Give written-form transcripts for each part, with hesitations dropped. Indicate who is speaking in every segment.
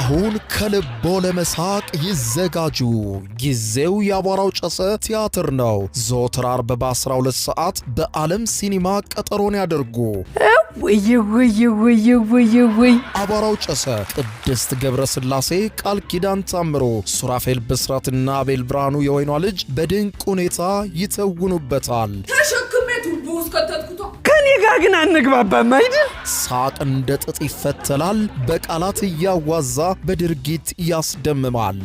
Speaker 1: አሁን ከልቦ ለመሳቅ ይዘጋጁ። ጊዜው ያቧራው ጨሰ ቲያትር ነው። ዘወትር ዓርብ በ12 ሰዓት በዓለም ሲኒማ ቀጠሮን ያደርጉ።
Speaker 2: ወይ
Speaker 1: አቧራው ጨሰ ቅድስት ገብረስላሴ፣ ቃል ኪዳን ታምሮ፣ ሱራፌል ብስራትና አቤል ብርሃኑ የወይኗ ልጅ በድንቅ ሁኔታ ይተውኑበታል።
Speaker 2: ከኔ ጋር ግን አንግባባም አይደል?
Speaker 1: ሳቅ እንደ ጥጥ ይፈተላል። በቃላት እያዋዛ በድርጊት ያስደምማል።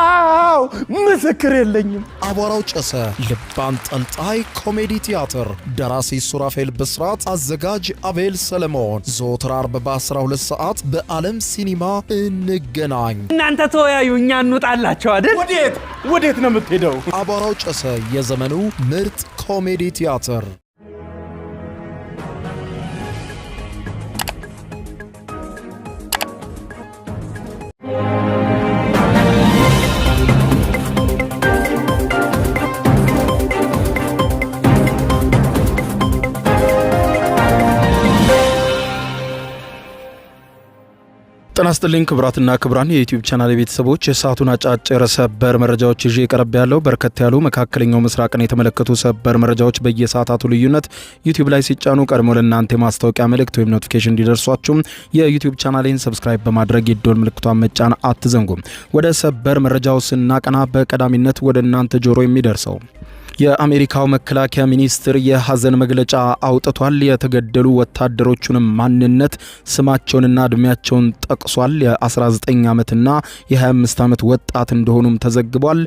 Speaker 2: አው ምስክር የለኝም።
Speaker 1: አቧራው ጨሰ ልብ አንጠልጣይ ኮሜዲ ቲያትር። ደራሲ ሱራፌል ብስራት፣ አዘጋጅ አቤል ሰለሞን። ዘወትር ዓርብ በ12 ሰዓት በዓለም ሲኒማ እንገናኝ።
Speaker 2: እናንተ ተወያዩ፣ እኛ እንውጣላቸው አይደል? ወዴት ነው የምትሄደው?
Speaker 1: አቧራው ጨሰ የዘመኑ ምርጥ ኮሜዲ ቲያትር። ጤና ይስጥልኝ ክቡራትና ክቡራን የዩቲዩብ ቻናል ቤተሰቦች፣ የሰዓቱን አጫጭር ሰበር መረጃዎች ይዤ ቀርብ ያለው በርከት ያሉ መካከለኛው ምስራቅን የተመለከቱ ሰበር መረጃዎች በየሰዓታቱ ልዩነት ዩቲዩብ ላይ ሲጫኑ ቀድሞ ለእናንተ የማስታወቂያ መልእክት ወይም ኖቲፊኬሽን እንዲደርሷችሁ የዩቲዩብ ቻናሌን ሰብስክራይብ በማድረግ የደወል ምልክቷን መጫን አትዘንጉም። ወደ ሰበር መረጃው ስናቀና በቀዳሚነት ወደ እናንተ ጆሮ የሚደርሰው የአሜሪካው መከላከያ ሚኒስትር የሐዘን መግለጫ አውጥቷል። የተገደሉ ወታደሮቹንም ማንነት ስማቸውንና እድሜያቸውን ጠቅሷል። የ19 ዓመትና የ25 ዓመት ወጣት እንደሆኑም ተዘግቧል።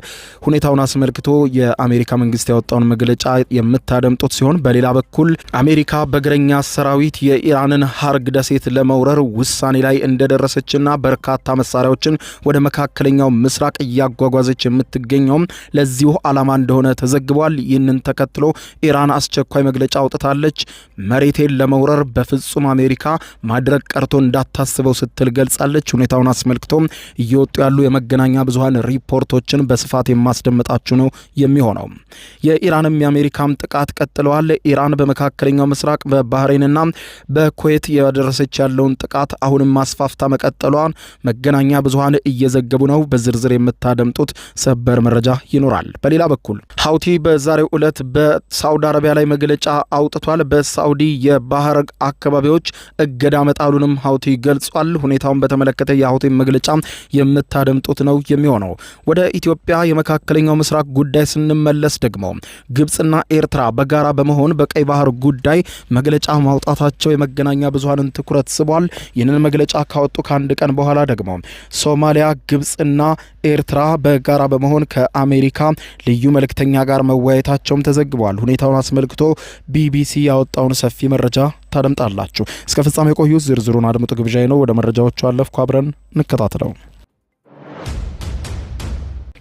Speaker 1: ሁኔታውን አስመልክቶ የአሜሪካ መንግስት ያወጣውን መግለጫ የምታደምጡት ሲሆን በሌላ በኩል አሜሪካ በእግረኛ ሰራዊት የኢራንን ሀርግ ደሴት ለመውረር ውሳኔ ላይ እንደደረሰችና በርካታ መሳሪያዎችን ወደ መካከለኛው ምስራቅ እያጓጓዘች የምትገኘውም ለዚሁ ዓላማ እንደሆነ ተዘግቧል። ይህንን ተከትሎ ኢራን አስቸኳይ መግለጫ አውጥታለች። መሬቴን ለመውረር በፍጹም አሜሪካ ማድረግ ቀርቶ እንዳታስበው ስትል ገልጻለች። ሁኔታውን አስመልክቶ እየወጡ ያሉ የመገናኛ ብዙሃን ሪፖርቶችን በስፋት የማስደምጣችሁ ነው የሚሆነው። የኢራንም የአሜሪካም ጥቃት ቀጥለዋል። ኢራን በመካከለኛው ምስራቅ በባህሬንና በኩዌት ያደረሰች ያለውን ጥቃት አሁንም ማስፋፍታ መቀጠሏን መገናኛ ብዙሃን እየዘገቡ ነው። በዝርዝር የምታደምጡት ሰበር መረጃ ይኖራል። በሌላ በኩል ሀውቲ በዛሬው ዕለት በሳውዲ አረቢያ ላይ መግለጫ አውጥቷል። በሳውዲ የባህር አካባቢዎች እገዳ መጣሉንም ሀውቲ ገልጿል። ሁኔታውን በተመለከተ የሀውቲ መግለጫ የምታደምጡት ነው የሚሆነው። ወደ ኢትዮጵያ የመካከለኛው ምስራቅ ጉዳይ ስንመለስ ደግሞ ግብጽና ኤርትራ በጋራ በመሆን በቀይ ባህር ጉዳይ መግለጫ ማውጣታቸው የመገናኛ ብዙሃንን ትኩረት ስቧል። ይህንን መግለጫ ካወጡ ከአንድ ቀን በኋላ ደግሞ ሶማሊያ፣ ግብጽና ኤርትራ በጋራ በመሆን ከአሜሪካ ልዩ መልእክተኛ ጋር መወያየታቸውም ተዘግቧል። ሁኔታውን አስመልክቶ ቢቢሲ ያወጣውን ሰፊ መረጃ ታደምጣላችሁ። እስከ ፍጻሜ ቆዩ። ዝርዝሩን አድምጡ ግብዣዬ ነው። ወደ መረጃዎቹ አለፍኩ። አብረን እንከታተለው።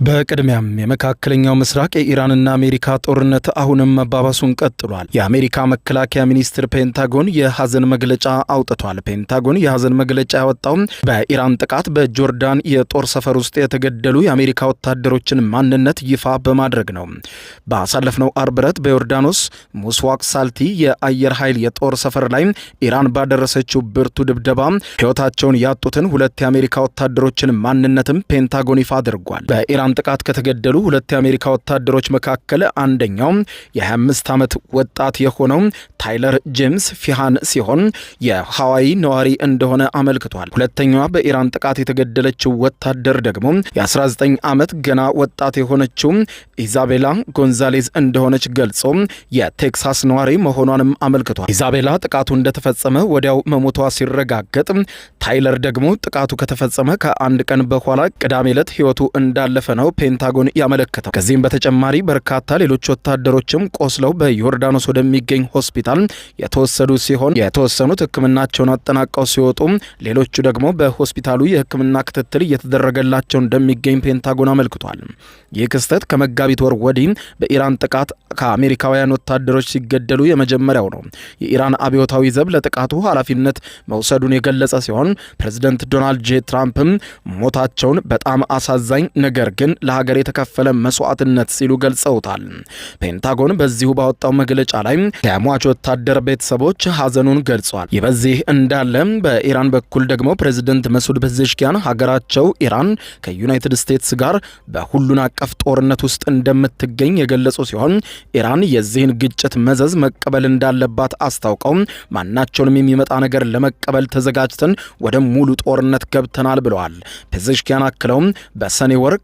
Speaker 1: በቅድሚያም የመካከለኛው ምስራቅ የኢራንና አሜሪካ ጦርነት አሁንም መባባሱን ቀጥሏል። የአሜሪካ መከላከያ ሚኒስትር ፔንታጎን የሐዘን መግለጫ አውጥቷል። ፔንታጎን የሐዘን መግለጫ ያወጣው በኢራን ጥቃት በጆርዳን የጦር ሰፈር ውስጥ የተገደሉ የአሜሪካ ወታደሮችን ማንነት ይፋ በማድረግ ነው። ባሳለፍነው አርብ ዕለት በዮርዳኖስ ሙስዋቅ ሳልቲ የአየር ኃይል የጦር ሰፈር ላይ ኢራን ባደረሰችው ብርቱ ድብደባ ሕይወታቸውን ያጡትን ሁለት የአሜሪካ ወታደሮችን ማንነትም ፔንታጎን ይፋ አድርጓል። በኢራን ጥቃት ከተገደሉ ሁለት የአሜሪካ ወታደሮች መካከል አንደኛው የ25 ዓመት ወጣት የሆነው ታይለር ጄምስ ፊሃን ሲሆን የሃዋይ ነዋሪ እንደሆነ አመልክቷል። ሁለተኛዋ በኢራን ጥቃት የተገደለችው ወታደር ደግሞ የ19 ዓመት ገና ወጣት የሆነችው ኢዛቤላ ጎንዛሌዝ እንደሆነች ገልጾ የቴክሳስ ነዋሪ መሆኗንም አመልክቷል። ኢዛቤላ ጥቃቱ እንደተፈጸመ ወዲያው መሞቷ ሲረጋገጥ፣ ታይለር ደግሞ ጥቃቱ ከተፈጸመ ከአንድ ቀን በኋላ ቅዳሜ ዕለት ሕይወቱ እንዳለፈ ነው ፔንታጎን ያመለከተው። ከዚህም በተጨማሪ በርካታ ሌሎች ወታደሮችም ቆስለው በዮርዳኖስ ወደሚገኝ ሆስፒታል የተወሰዱ ሲሆን የተወሰኑት ሕክምናቸውን አጠናቀው ሲወጡ፣ ሌሎቹ ደግሞ በሆስፒታሉ የሕክምና ክትትል እየተደረገላቸው እንደሚገኝ ፔንታጎን አመልክቷል። ይህ ክስተት ከመጋቢት ወር ወዲህ በኢራን ጥቃት ከአሜሪካውያን ወታደሮች ሲገደሉ የመጀመሪያው ነው። የኢራን አብዮታዊ ዘብ ለጥቃቱ ኃላፊነት መውሰዱን የገለጸ ሲሆን ፕሬዝዳንት ዶናልድ ጄ ትራምፕም ሞታቸውን በጣም አሳዛኝ ነገር ግን ለሀገር የተከፈለ መስዋዕትነት ሲሉ ገልጸውታል። ፔንታጎን በዚሁ ባወጣው መግለጫ ላይ ከሟች ወታደር ቤተሰቦች ሀዘኑን ገልጿል። ይህ በዚህ እንዳለ በኢራን በኩል ደግሞ ፕሬዝዳንት መሱድ ፔዜሽኪያን ሀገራቸው ኢራን ከዩናይትድ ስቴትስ ጋር በሁሉን አቀፍ ጦርነት ውስጥ እንደምትገኝ የገለጹ ሲሆን ኢራን የዚህን ግጭት መዘዝ መቀበል እንዳለባት አስታውቀው ማናቸውንም የሚመጣ ነገር ለመቀበል ተዘጋጅተን ወደ ሙሉ ጦርነት ገብተናል ብለዋል። ፔዜሽኪያን አክለውም በሰኔ ወር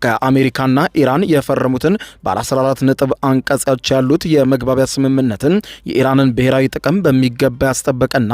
Speaker 1: ከአሜሪካና ኢራን የፈረሙትን ባለ 14 ነጥብ አንቀጾች ያሉት የመግባቢያ ስምምነትን የኢራንን ብሔራዊ ጥቅም በሚገባ ያስጠበቀና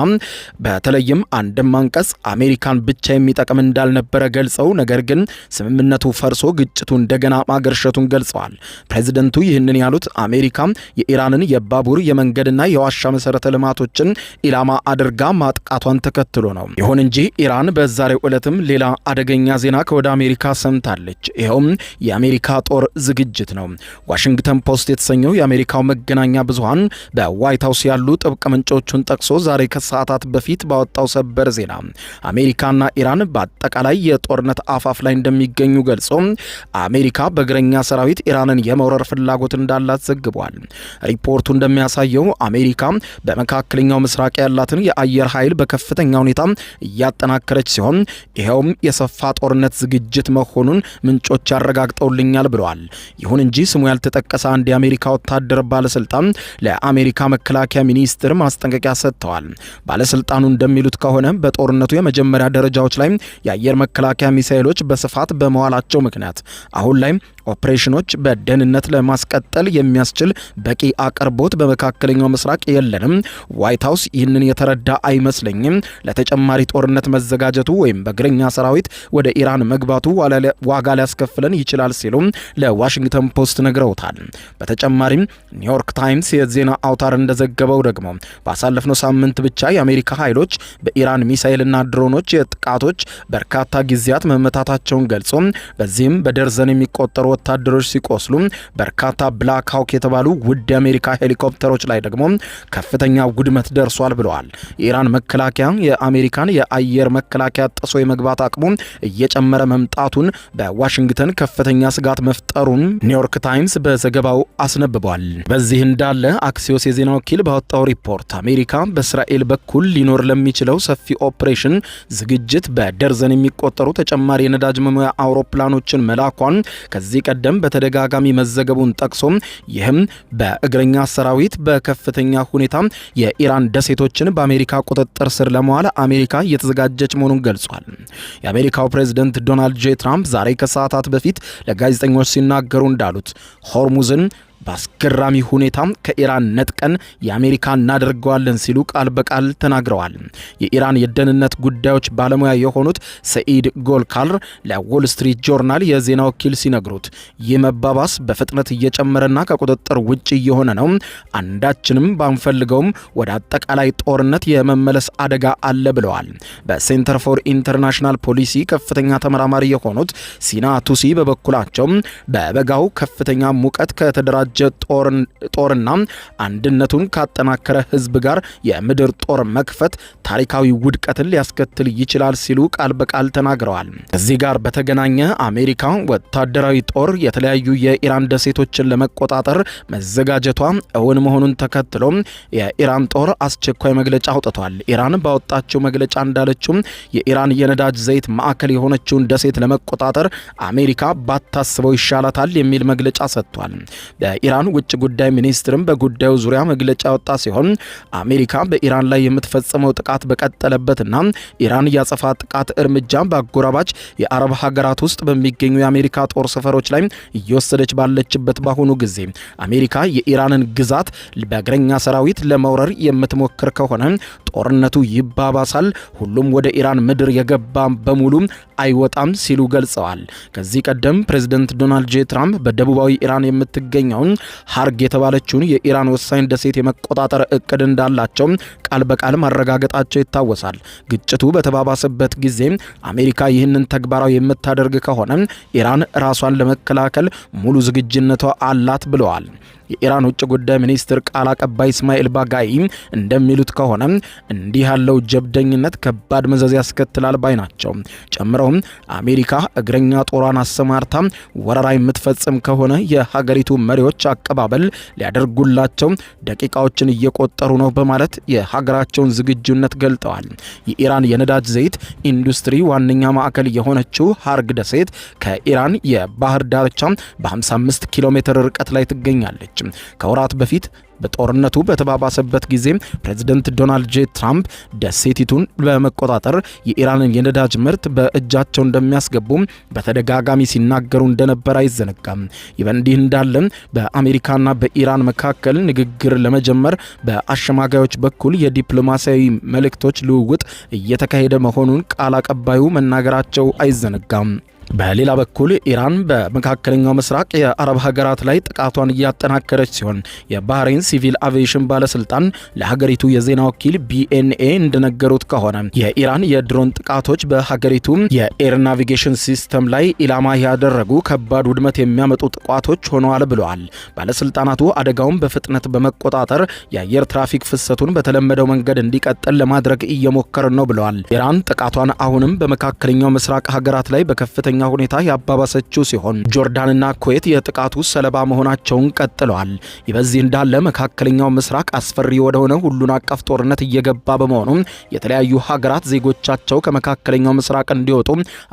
Speaker 1: በተለይም አንድም አንቀጽ አሜሪካን ብቻ የሚጠቅም እንዳልነበረ ገልጸው ነገር ግን ስምምነቱ ፈርሶ ግጭቱ እንደገና ማገርሸቱን ገልጸዋል። ፕሬዝደንቱ ይህንን ያሉት አሜሪካ የኢራንን የባቡር የመንገድና የዋሻ መሰረተ ልማቶችን ኢላማ አድርጋ ማጥቃቷን ተከትሎ ነው። ይሁን እንጂ ኢራን በዛሬው ዕለትም ሌላ አደገኛ ዜና ከወደ አሜሪካ ሰምታለች። ይኸውም የአሜሪካ ጦር ዝግጅት ነው። ዋሽንግተን ፖስት የተሰኘው የአሜሪካው መገናኛ ብዙሃን በዋይት ሀውስ ያሉ ጥብቅ ምንጮቹን ጠቅሶ ዛሬ ከሰዓታት በፊት ባወጣው ሰበር ዜና አሜሪካና ኢራን በአጠቃላይ የጦርነት አፋፍ ላይ እንደሚገኙ ገልጾ አሜሪካ በእግረኛ ሰራዊት ኢራንን የመውረር ፍላጎት እንዳላት ዘግቧል። ሪፖርቱ እንደሚያሳየው አሜሪካ በመካከለኛው ምስራቅ ያላትን የአየር ኃይል በከፍተኛ ሁኔታ እያጠናከረች ሲሆን ይኸውም የሰፋ ጦርነት ዝግጅት መሆኑን ምንጮች ያረጋግጠውልኛል ብለዋል። ይሁን እንጂ ስሙ ያልተጠቀሰ አንድ የአሜሪካ ወታደር ባለስልጣን ለአሜሪካ መከላከያ ሚኒስትር ማስጠንቀቂያ ሰጥተዋል። ባለስልጣኑ እንደሚሉት ከሆነ በጦርነቱ የመጀመሪያ ደረጃዎች ላይ የአየር መከላከያ ሚሳኤሎች በስፋት በመዋላቸው ምክንያት አሁን ላይ ኦፕሬሽኖች በደህንነት ለማስቀጠል የሚያስችል በቂ አቅርቦት በመካከለኛው ምስራቅ የለንም። ዋይት ሀውስ ይህንን የተረዳ አይመስለኝም። ለተጨማሪ ጦርነት መዘጋጀቱ ወይም በእግረኛ ሰራዊት ወደ ኢራን መግባቱ ዋጋ ሊያስከፍለን ይችላል ሲሉ ለዋሽንግተን ፖስት ነግረውታል። በተጨማሪም ኒውዮርክ ታይምስ የዜና አውታር እንደዘገበው ደግሞ ባሳለፍነው ሳምንት ብቻ የአሜሪካ ኃይሎች በኢራን ሚሳኤልና ድሮኖች ጥቃቶች በርካታ ጊዜያት መመታታቸውን ገልጾ በዚህም በደርዘን የሚቆጠሩ ወታደሮች ሲቆስሉ በርካታ ብላክ ሃውክ የተባሉ ውድ የአሜሪካ ሄሊኮፕተሮች ላይ ደግሞ ከፍተኛ ውድመት ደርሷል ብለዋል። የኢራን መከላከያ የአሜሪካን የአየር መከላከያ ጥሶ የመግባት አቅሙ እየጨመረ መምጣቱን በዋሽንግተን ከፍተኛ ስጋት መፍጠሩን ኒውዮርክ ታይምስ በዘገባው አስነብቧል። በዚህ እንዳለ አክሲዮስ የዜና ወኪል ባወጣው ሪፖርት አሜሪካ በእስራኤል በኩል ሊኖር ለሚችለው ሰፊ ኦፕሬሽን ዝግጅት በደርዘን የሚቆጠሩ ተጨማሪ የነዳጅ መሙያ አውሮፕላኖችን መላኳን ከዚህ ቀደም በተደጋጋሚ መዘገቡን ጠቅሶ ይህም በእግረኛ ሰራዊት በከፍተኛ ሁኔታ የኢራን ደሴቶችን በአሜሪካ ቁጥጥር ስር ለመዋል አሜሪካ እየተዘጋጀች መሆኑን ገልጿል። የአሜሪካው ፕሬዝዳንት ዶናልድ ጄ ትራምፕ ዛሬ ከሰዓታት በፊት ለጋዜጠኞች ሲናገሩ እንዳሉት ሆርሙዝን በአስገራሚ ሁኔታ ከኢራን ነጥቀን የአሜሪካ እናደርገዋለን ሲሉ ቃል በቃል ተናግረዋል። የኢራን የደህንነት ጉዳዮች ባለሙያ የሆኑት ሰኢድ ጎልካር ለዎል ስትሪት ጆርናል የዜና ወኪል ሲነግሩት ይህ መባባስ በፍጥነት እየጨመረና ከቁጥጥር ውጭ እየሆነ ነው፣ አንዳችንም ባንፈልገውም ወደ አጠቃላይ ጦርነት የመመለስ አደጋ አለ ብለዋል። በሴንተር ፎር ኢንተርናሽናል ፖሊሲ ከፍተኛ ተመራማሪ የሆኑት ሲና ቱሲ በበኩላቸው በበጋው ከፍተኛ ሙቀት ከተደራጀ ጦርና አንድነቱን ካጠናከረ ህዝብ ጋር የምድር ጦር መክፈት ታሪካዊ ውድቀትን ሊያስከትል ይችላል ሲሉ ቃል በቃል ተናግረዋል። ከዚህ ጋር በተገናኘ አሜሪካ ወታደራዊ ጦር የተለያዩ የኢራን ደሴቶችን ለመቆጣጠር መዘጋጀቷ እውን መሆኑን ተከትሎ የኢራን ጦር አስቸኳይ መግለጫ አውጥቷል። ኢራን ባወጣችው መግለጫ እንዳለችው የኢራን የነዳጅ ዘይት ማዕከል የሆነችውን ደሴት ለመቆጣጠር አሜሪካ ባታስበው ይሻላታል የሚል መግለጫ ሰጥቷል። የኢራን ውጭ ጉዳይ ሚኒስትርም በጉዳዩ ዙሪያ መግለጫ ያወጣ ሲሆን አሜሪካ በኢራን ላይ የምትፈጽመው ጥቃት በቀጠለበትና ኢራን ያጸፋ ጥቃት እርምጃ በአጎራባች የአረብ ሀገራት ውስጥ በሚገኙ የአሜሪካ ጦር ሰፈሮች ላይ እየወሰደች ባለችበት በአሁኑ ጊዜ አሜሪካ የኢራንን ግዛት በእግረኛ ሰራዊት ለመውረር የምትሞክር ከሆነ ጦርነቱ ይባባሳል፣ ሁሉም ወደ ኢራን ምድር የገባ በሙሉ አይወጣም ሲሉ ገልጸዋል። ከዚህ ቀደም ፕሬዝዳንት ዶናልድ ጄ ትራምፕ በደቡባዊ ኢራን የምትገኘውን ሀርግ የተባለችውን የኢራን ወሳኝ ደሴት የመቆጣጠር እቅድ እንዳላቸው ቃል በቃል ማረጋገጣቸው ይታወሳል። ግጭቱ በተባባሰበት ጊዜ አሜሪካ ይህንን ተግባራዊ የምታደርግ ከሆነ ኢራን ራሷን ለመከላከል ሙሉ ዝግጁነቷ አላት ብለዋል። የኢራን ውጭ ጉዳይ ሚኒስትር ቃል አቀባይ እስማኤል ባጋይ እንደሚሉት ከሆነ እንዲህ ያለው ጀብደኝነት ከባድ መዘዝ ያስከትላል ባይ ናቸው። ጨምረውም አሜሪካ እግረኛ ጦሯን አሰማርታ ወረራ የምትፈጽም ከሆነ የሀገሪቱ መሪዎች አቀባበል ሊያደርጉላቸው ደቂቃዎችን እየቆጠሩ ነው በማለት የሀገራቸውን ዝግጁነት ገልጠዋል። የኢራን የነዳጅ ዘይት ኢንዱስትሪ ዋነኛ ማዕከል የሆነችው ሃርግ ደሴት ከኢራን የባህር ዳርቻ በ55 ኪሎ ሜትር ርቀት ላይ ትገኛለች። ከወራት በፊት በጦርነቱ በተባባሰበት ጊዜ ፕሬዝዳንት ዶናልድ ጄ ትራምፕ ደሴቲቱን በመቆጣጠር የኢራንን የነዳጅ ምርት በእጃቸው እንደሚያስገቡ በተደጋጋሚ ሲናገሩ እንደነበር አይዘነጋም። ይህ በእንዲህ እንዳለ በአሜሪካና በኢራን መካከል ንግግር ለመጀመር በአሸማጋዮች በኩል የዲፕሎማሲያዊ መልእክቶች ልውውጥ እየተካሄደ መሆኑን ቃል አቀባዩ መናገራቸው አይዘነጋም። በሌላ በኩል ኢራን በመካከለኛው ምስራቅ የአረብ ሀገራት ላይ ጥቃቷን እያጠናከረች ሲሆን የባህሬን ሲቪል አቪዬሽን ባለስልጣን ለሀገሪቱ የዜና ወኪል ቢኤንኤ እንደነገሩት ከሆነ የኢራን የድሮን ጥቃቶች በሀገሪቱ የኤር ናቪጌሽን ሲስተም ላይ ኢላማ ያደረጉ ከባድ ውድመት የሚያመጡ ጥቃቶች ሆነዋል ብለዋል። ባለስልጣናቱ አደጋውን በፍጥነት በመቆጣጠር የአየር ትራፊክ ፍሰቱን በተለመደው መንገድ እንዲቀጥል ለማድረግ እየሞከርን ነው ብለዋል። ኢራን ጥቃቷን አሁንም በመካከለኛው ምስራቅ ሀገራት ላይ በከፍተኛ ሁኔታ ያባባሰችው ሲሆን ጆርዳንና ኩዌት የጥቃቱ ሰለባ መሆናቸውን ቀጥለዋል። ይህ በዚህ እንዳለ መካከለኛው ምስራቅ አስፈሪ ወደሆነ ሁሉን አቀፍ ጦርነት እየገባ በመሆኑ የተለያዩ ሀገራት ዜጎቻቸው ከመካከለኛው ምስራቅ እንዲወጡ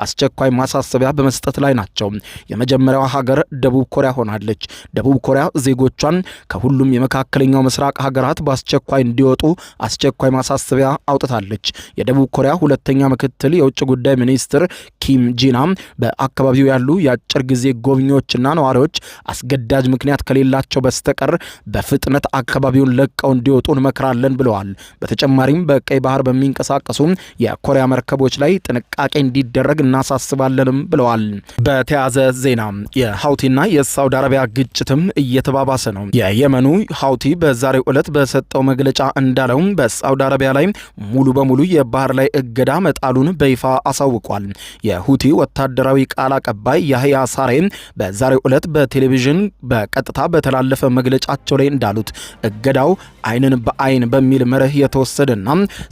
Speaker 1: አስቸኳይ ማሳሰቢያ በመስጠት ላይ ናቸው። የመጀመሪያዋ ሀገር ደቡብ ኮሪያ ሆናለች። ደቡብ ኮሪያ ዜጎቿን ከሁሉም የመካከለኛው ምስራቅ ሀገራት በአስቸኳይ እንዲወጡ አስቸኳይ ማሳሰቢያ አውጥታለች። የደቡብ ኮሪያ ሁለተኛ ምክትል የውጭ ጉዳይ ሚኒስትር ኪም ጂና በአካባቢው ያሉ የአጭር ጊዜ ጎብኚዎችና ነዋሪዎች አስገዳጅ ምክንያት ከሌላቸው በስተቀር በፍጥነት አካባቢውን ለቀው እንዲወጡ እንመክራለን ብለዋል። በተጨማሪም በቀይ ባህር በሚንቀሳቀሱ የኮሪያ መርከቦች ላይ ጥንቃቄ እንዲደረግ እናሳስባለንም ብለዋል። በተያያዘ ዜና የሀውቲና የሳውዲ አረቢያ ግጭትም እየተባባሰ ነው። የየመኑ ሀውቲ በዛሬው ዕለት በሰጠው መግለጫ እንዳለው በሳውዲ አረቢያ ላይ ሙሉ በሙሉ የባህር ላይ እገዳ መጣሉን በይፋ አሳውቋል። የሁቲ ወታደራዊ ቃል አቀባይ ያህያ ሳሬ በዛሬው ዕለት በቴሌቪዥን በቀጥታ በተላለፈ መግለጫቸው ላይ እንዳሉት እገዳው ዓይንን በዓይን በሚል መርህ የተወሰደና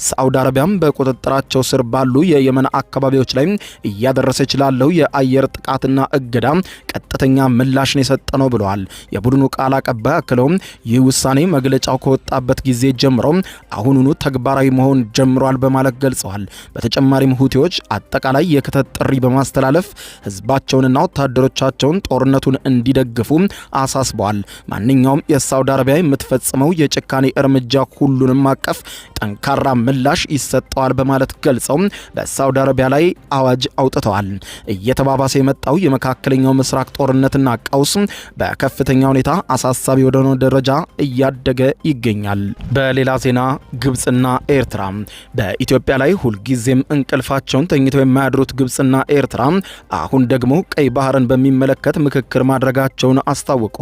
Speaker 1: ሳዑዲ አረቢያም በቁጥጥራቸው ስር ባሉ የየመን አካባቢዎች ላይ እያደረሰች ላለው የአየር ጥቃትና እገዳ ቀጥተኛ ምላሽን የሰጠ ነው ብለዋል። የቡድኑ ቃል አቀባይ አክለው ይህ ውሳኔ መግለጫው ከወጣበት ጊዜ ጀምሮ አሁኑኑ ተግባራዊ መሆን ጀምሯል በማለት ገልጸዋል። በተጨማሪም ሁቲዎች አጠቃላይ የክተት ጥሪ በማስተላለፍ ህዝባቸውንና ወታደሮቻቸውን ጦርነቱን እንዲደግፉ አሳስበዋል። ማንኛውም የሳውዲ አረቢያ የምትፈጽመው የጭካኔ እርምጃ ሁሉንም አቀፍ ጠንካራ ምላሽ ይሰጠዋል በማለት ገልጸው በሳውዲ አረቢያ ላይ አዋጅ አውጥተዋል። እየተባባሰ የመጣው የመካከለኛው ምስራቅ ጦርነትና ቀውስ በከፍተኛ ሁኔታ አሳሳቢ ወደሆነ ደረጃ እያደገ ይገኛል። በሌላ ዜና ግብጽና ኤርትራ በኢትዮጵያ ላይ ሁልጊዜም እንቅልፋቸውን ተኝተው የማያድሩት ግብጽና ኤርትራ አሁን ደግሞ ቀይ ባህርን በሚመለከት ምክክር ማድረጋቸውን አስታወቁ።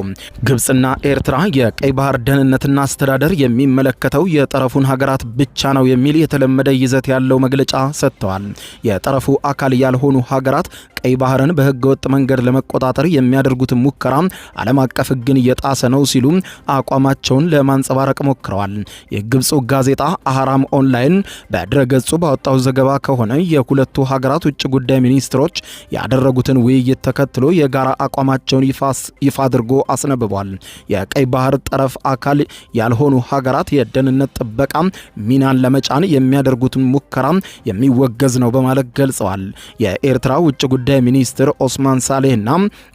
Speaker 1: ግብጽና ኤርትራ የቀይ ባህር ደህንነትና አስተዳደር የሚመለከተው የጠረፉን ሀገራት ብቻ ነው የሚል የተለመደ ይዘት ያለው መግለጫ ሰጥተዋል። የጠረፉ አካል ያልሆኑ ሀገራት ቀይ ባህርን በህገወጥ መንገድ ለመቆጣጠር የሚያደርጉት ሙከራ ዓለም አቀፍ ሕግን እየጣሰ ነው ሲሉ አቋማቸውን ለማንጸባረቅ ሞክረዋል። የግብፁ ጋዜጣ አህራም ኦንላይን በድረገጹ ባወጣው ዘገባ ከሆነ የሁለቱ ሀገራት ውጭ ጉዳይ ሚኒስትሮች ያደረጉትን ውይይት ተከትሎ የጋራ አቋማቸውን ይፋ አድርጎ አስነብቧል። የቀይ ባህር ጠረፍ አካል ያልሆኑ ሀገራት የደህንነት ጥበቃ ሚናን ለመጫን የሚያደርጉትን ሙከራ የሚወገዝ ነው በማለት ገልጸዋል። የኤርትራ ውጭ ጉዳይ ሚኒስትር ኦስማን ሳሌህና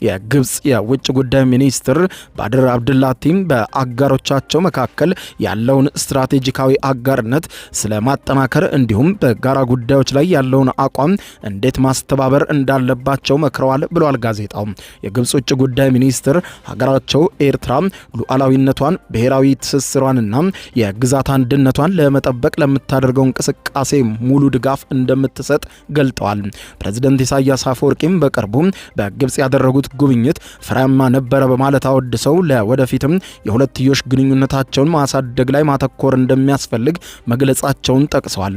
Speaker 1: የግብጽ የውጭ ጉዳይ ሚኒስትር ባድር አብድላቲም በአጋሮቻቸው መካከል ያለውን ስትራቴጂካዊ አጋርነት ስለማጠናከር እንዲሁም በጋራ ጉዳዮች ላይ ያለውን አቋም እንዴት ማስተባበር እንዳለባቸው መክረዋል ብሏል ጋዜጣው። የግብጽ ውጭ ጉዳይ ሚኒስትር ሀገራቸው ኤርትራ ሉዓላዊነቷን፣ ብሔራዊ ትስስሯንና የግዛት አንድነቷን ለመጠበቅ ለምታደርገው እንቅስቃሴ ሙሉ ድጋፍ እንደምትሰጥ ገልጠዋል። ፕሬዝዳንት ኢሳያስ አፈወርቂም በቅርቡ በግብጽ ያደረጉት ጉብኝት ፍሬያማ ነበረ በማለት አወድሰው ለወደፊትም የሁለትዮሽ ግንኙነታቸውን ማሳደግ ላይ ማተኮር እንደሚያስፈልግ መግለጻቸውን ጠቅሰዋል።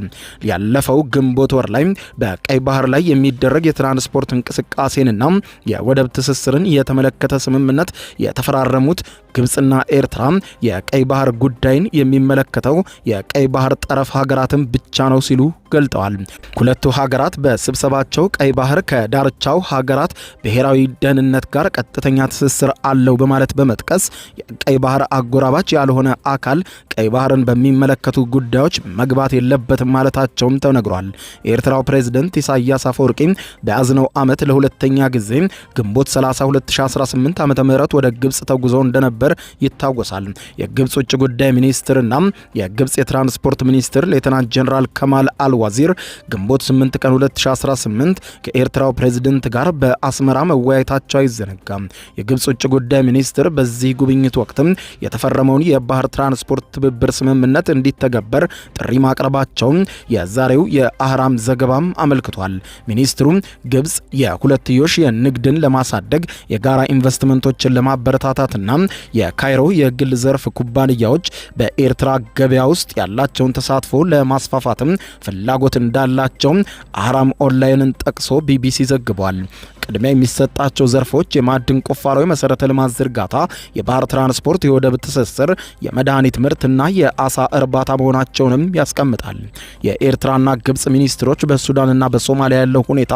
Speaker 1: ያለፈው ግንቦት ወር ላይ በቀይ ባህር ላይ የሚደረግ የትራንስ የትራንስፖርት እንቅስቃሴንና የወደብ ትስስርን የተመለከተ ስምምነት የተፈራረሙት ግብጽና ኤርትራ የቀይ ባህር ጉዳይን የሚመለከተው የቀይ ባህር ጠረፍ ሀገራትን ብቻ ነው ሲሉ ገልጠዋል። ሁለቱ ሀገራት በስብሰባቸው ቀይ ባህር ከዳርቻው ሀገራት ብሔራዊ ደህንነት ጋር ቀጥተኛ ትስስር አለው በማለት በመጥቀስ የቀይ ባህር አጎራባች ያልሆነ አካል ቀይ ባህርን በሚመለከቱ ጉዳዮች መግባት የለበትም ማለታቸውም ተነግሯል። የኤርትራው ፕሬዝዳንት ኢሳያስ አፈወርቂ በያዝነው ዓመት ለሁለተኛ ጊዜ ግንቦት 30 2018 ዓ.ም ወደ ግብጽ ተጉዘው እንደነበር ይታወሳል። የግብጽ ውጭ ጉዳይ ሚኒስትርና የግብጽ የትራንስፖርት ሚኒስትር ሌተናንት ጀነራል ከማል አልዋዚር ግንቦት 8 ቀን 2018 ከኤርትራው ፕሬዝዳንት ጋር በአስመራ መወያየታቸው አይዘነጋም። የግብጽ ውጭ ጉዳይ ሚኒስትር በዚህ ጉብኝት ወቅትም የተፈረመውን የባህር ትራንስፖርት ትብብር ስምምነት እንዲተገበር ጥሪ ማቅረባቸውን የዛሬው የአህራም ዘገባም አመልክቷል። ሚኒስትሩ ግብጽ የሁለትዮሽ የንግድን ለማሳደግ የጋራ ኢንቨስትመንቶችን ለማበረታታትና የካይሮ የግል ዘርፍ ኩባንያዎች በኤርትራ ገበያ ውስጥ ያላቸውን ተሳትፎ ለማስፋፋትም ፍላጎት እንዳላቸው አህራም ኦንላይንን ጠቅሶ ቢቢሲ ዘግቧል። ቅድሚያ የሚሰጣቸው ዘርፎች የማዕድን ቁፋሮ፣ የመሰረተ ልማት ዝርጋታ፣ የባህር ትራንስፖርት፣ የወደብ ትስስር፣ የመድኃኒት ምርትና የአሳ እርባታ መሆናቸውንም ያስቀምጣል። የኤርትራና ግብጽ ሚኒስትሮች በሱዳንና በሶማሊያ ያለው ሁኔታ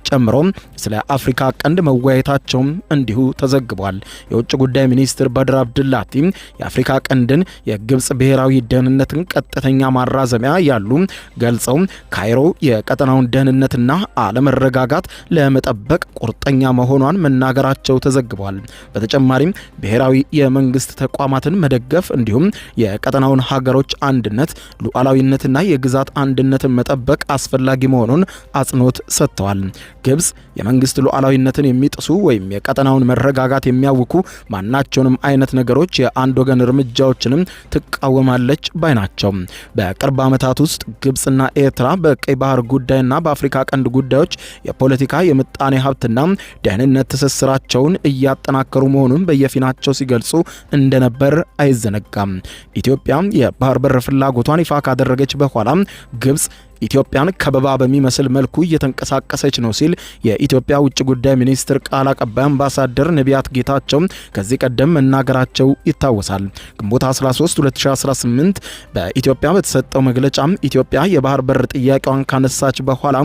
Speaker 1: ጨምሮ ስለ አፍሪካ ቀንድ መወያየታቸውም እንዲሁ ተዘግቧል። የውጭ ጉዳይ ሚኒስትር በድር አብድላቲ የአፍሪካ ቀንድን የግብጽ ብሔራዊ ደህንነትን ቀጥተኛ ማራዘሚያ ያሉ ገልጸው ካይሮ የቀጠናውን ደህንነትና አለመረጋጋት ለመጠበቅ ቁርጠኛ መሆኗን መናገራቸው ተዘግቧል። በተጨማሪም ብሔራዊ የመንግስት ተቋማትን መደገፍ እንዲሁም የቀጠናውን ሀገሮች አንድነት፣ ሉዓላዊነትና የግዛት አንድነትን መጠበቅ አስፈላጊ መሆኑን አጽንኦት ሰጥተዋል። ግብጽ የመንግስት ሉዓላዊነትን የሚጥሱ ወይም የቀጠናውን መረጋጋት የሚያውኩ ማናቸውንም አይነት ነገሮች የአንድ ወገን እርምጃዎችንም ትቃወማለች ባይ ናቸው። በቅርብ ዓመታት ውስጥ ግብጽና ኤርትራ በቀይ ባህር ጉዳይና በአፍሪካ ቀንድ ጉዳዮች የፖለቲካ የምጣኔ ሀብትና ደህንነት ትስስራቸውን እያጠናከሩ መሆኑን በየፊናቸው ሲገልጹ እንደነበር አይዘነጋም። ኢትዮጵያ የባህር በር ፍላጎቷን ይፋ ካደረገች በኋላ ግብጽ ኢትዮጵያን ከበባ በሚመስል መልኩ እየተንቀሳቀሰች ነው ሲል የኢትዮጵያ ውጭ ጉዳይ ሚኒስትር ቃል አቀባይ አምባሳደር ነቢያት ጌታቸው ከዚህ ቀደም መናገራቸው ይታወሳል። ግንቦት 13 2018 በኢትዮጵያ በተሰጠው መግለጫ ኢትዮጵያ የባህር በር ጥያቄዋን ካነሳች በኋላ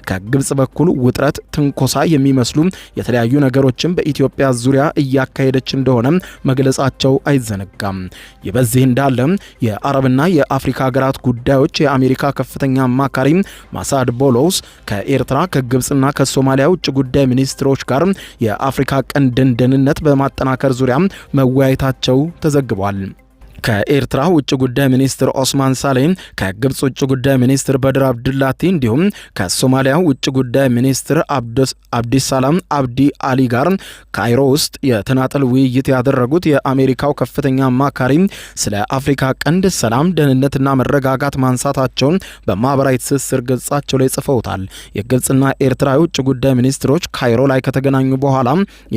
Speaker 1: ከግብጽ በኩል ውጥረት፣ ትንኮሳ የሚመስሉ የተለያዩ ነገሮችን በኢትዮጵያ ዙሪያ እያካሄደች እንደሆነ መግለጻቸው አይዘነጋም። ይህ በዚህ እንዳለ የአረብና የአፍሪካ ሀገራት ጉዳዮች የአሜሪካ ከፍተኛ አማካሪ ማሳድ ቦሎስ ከኤርትራ ከግብጽና ከሶማሊያ ውጭ ጉዳይ ሚኒስትሮች ጋር የአፍሪካ ቀንድን ደህንነት በማጠናከር ዙሪያ መወያየታቸው ተዘግቧል። ከኤርትራ ውጭ ጉዳይ ሚኒስትር ኦስማን ሳሌ ከግብጽ ውጭ ጉዳይ ሚኒስትር በድር አብዱላቲ እንዲሁም ከሶማሊያ ውጭ ጉዳይ ሚኒስትር አብዲሰላም አብዲ አሊ ጋር ካይሮ ውስጥ የተናጠል ውይይት ያደረጉት የአሜሪካው ከፍተኛ አማካሪ ስለ አፍሪካ ቀንድ ሰላም፣ ደህንነትና መረጋጋት ማንሳታቸውን በማህበራዊ ትስስር ገጻቸው ላይ ጽፈውታል። የግብጽና ኤርትራ ውጭ ጉዳይ ሚኒስትሮች ካይሮ ላይ ከተገናኙ በኋላ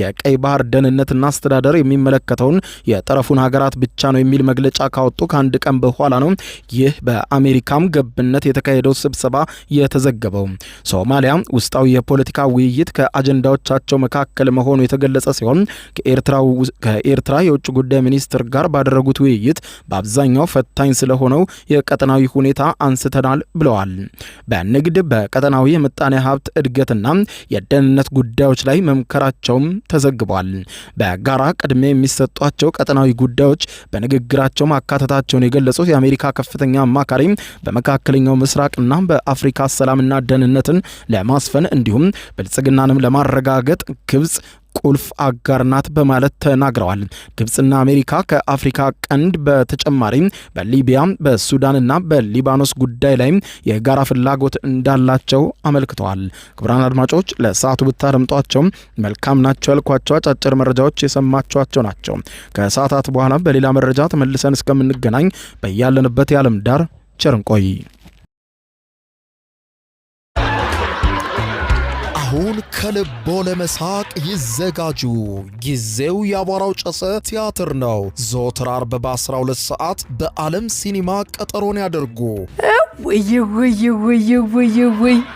Speaker 1: የቀይ ባህር ደህንነትና አስተዳደር የሚመለከተውን የጠረፉን ሀገራት ብቻ ነው የሚል መግለጫ ካወጡ ከአንድ ቀን በኋላ ነው ይህ በአሜሪካም ገብነት የተካሄደው ስብሰባ የተዘገበው። ሶማሊያ ውስጣዊ የፖለቲካ ውይይት ከአጀንዳዎቻቸው መካከል መሆኑ የተገለጸ ሲሆን ከኤርትራ የውጭ ጉዳይ ሚኒስትር ጋር ባደረጉት ውይይት በአብዛኛው ፈታኝ ስለሆነው የቀጠናዊ ሁኔታ አንስተናል ብለዋል። በንግድ፣ በቀጠናዊ የምጣኔ ሀብት እድገትና የደህንነት ጉዳዮች ላይ መምከራቸውም ተዘግቧል። በጋራ ቅድሚያ የሚሰጧቸው ቀጠናዊ ጉዳዮች በንግግራቸው ማካተታቸውን የገለጹት የአሜሪካ ከፍተኛ አማካሪ በመካከለኛው ምስራቅና በአፍሪካ ሰላምና ደህንነትን ለማስፈን እንዲሁም ብልጽግናንም ለማረጋገጥ ግብጽ ቁልፍ አጋር ናት በማለት ተናግረዋል። ግብጽና አሜሪካ ከአፍሪካ ቀንድ በተጨማሪ በሊቢያ፣ በሱዳንና በሊባኖስ ጉዳይ ላይ የጋራ ፍላጎት እንዳላቸው አመልክተዋል። ክቡራን አድማጮች ለሰዓቱ ብታደምጧቸው መልካም ናቸው ያልኳቸው አጫጭር መረጃዎች የሰማችኋቸው ናቸው። ከሰዓታት በኋላ በሌላ መረጃ ተመልሰን እስከምንገናኝ በያለንበት የዓለም ዳር ቸር እንቆይ።
Speaker 3: አሁን ከልቦ ለመሳቅ ይዘጋጁ። ጊዜው የአቧራው ጨሰ ቲያትር ነው። ዘወትር አርብ በ12 ሰዓት በዓለም ሲኒማ ቀጠሮን ያደርጉ።
Speaker 2: ወይ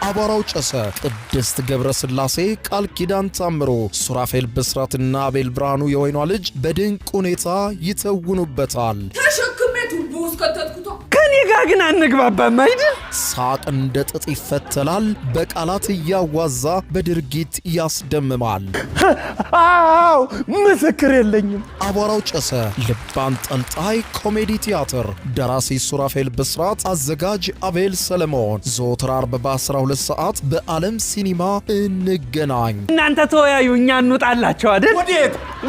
Speaker 3: አቧራው ጨሰ፣ ቅድስት ገብረስላሴ፣ ቃል ኪዳን ታምሮ፣ ሱራፌል ብስራትና አቤል ብርሃኑ የወይኗ ልጅ በድንቅ ሁኔታ ይተውኑበታል።
Speaker 4: ተሸክሜ ቱቦ ውስጥ ከተትኩት።
Speaker 2: ከኔ ጋር ግን አንግባባም አይደል?
Speaker 3: ሳቅ እንደ ጥጥ ይፈተላል፣ በቃላት እያዋዛ በድርጊት ያስደምማል።
Speaker 2: አዎ ምስክር የለኝም።
Speaker 3: አቧራው ጨሰ ልብ አንጠልጣይ ኮሜዲ ቲያትር፣ ደራሲ ሱራፌል ብስራት፣ አዘጋጅ አቤል ሰለሞን። ዘወትር ዓርብ በ12 ሰዓት በዓለም ሲኒማ እንገናኝ።
Speaker 2: እናንተ ተወያዩ፣ እኛ እንውጣላቸው አይደል?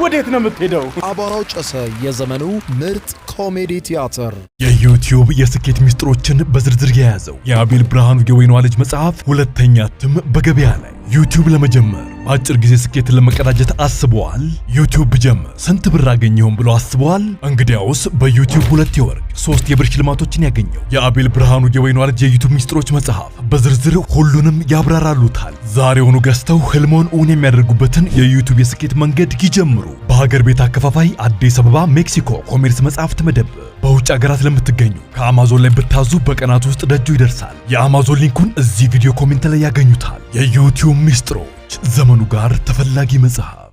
Speaker 2: ወዴት ነው የምትሄደው?
Speaker 3: አቧራው ጨሰ የዘመኑ ምርጥ ኮሜዲ ቲያትር።
Speaker 5: የዩቲዩብ የስኬት ሚስጥሮችን በዝርዝር የያዘው የአቤል ብርሃኑ የወይኗ ልጅ መጽሐፍ ሁለተኛ እትም በገበያ ላይ። ዩቲዩብ ለመጀመር በአጭር ጊዜ ስኬትን ለመቀዳጀት አስበዋል? ዩቲዩብ ብጀምር ስንት ብር አገኘሁም ብሎ አስበዋል? እንግዲያውስ በዩቲዩብ 2 የወርቅ 3 የብር ሽልማቶችን ያገኘው የአቤል ብርሃኑ የወይኗ ልጅ የዩቲዩብ ሚስጥሮች መጽሐፍ በዝርዝር ሁሉንም ያብራራሉታል። ዛሬውኑ ገዝተው ህልሞን እውን የሚያደርጉበትን የዩቲዩብ የስኬት መንገድ ይጀምሩ። በሀገር ቤት አከፋፋይ አዲስ አበባ ሜክሲኮ ኮሜርስ መጽሐፍት መደብር። በውጭ ሀገራት ለምትገኙ ከአማዞን ላይ ብታዙ በቀናት ውስጥ ደጁ ይደርሳል። የአማዞን ሊንኩን እዚህ ቪዲዮ ኮሜንት ላይ ያገኙታል። የዩቲዩብ ሚስጥሮች፣ ዘመኑ ጋር ተፈላጊ መጽሐፍ።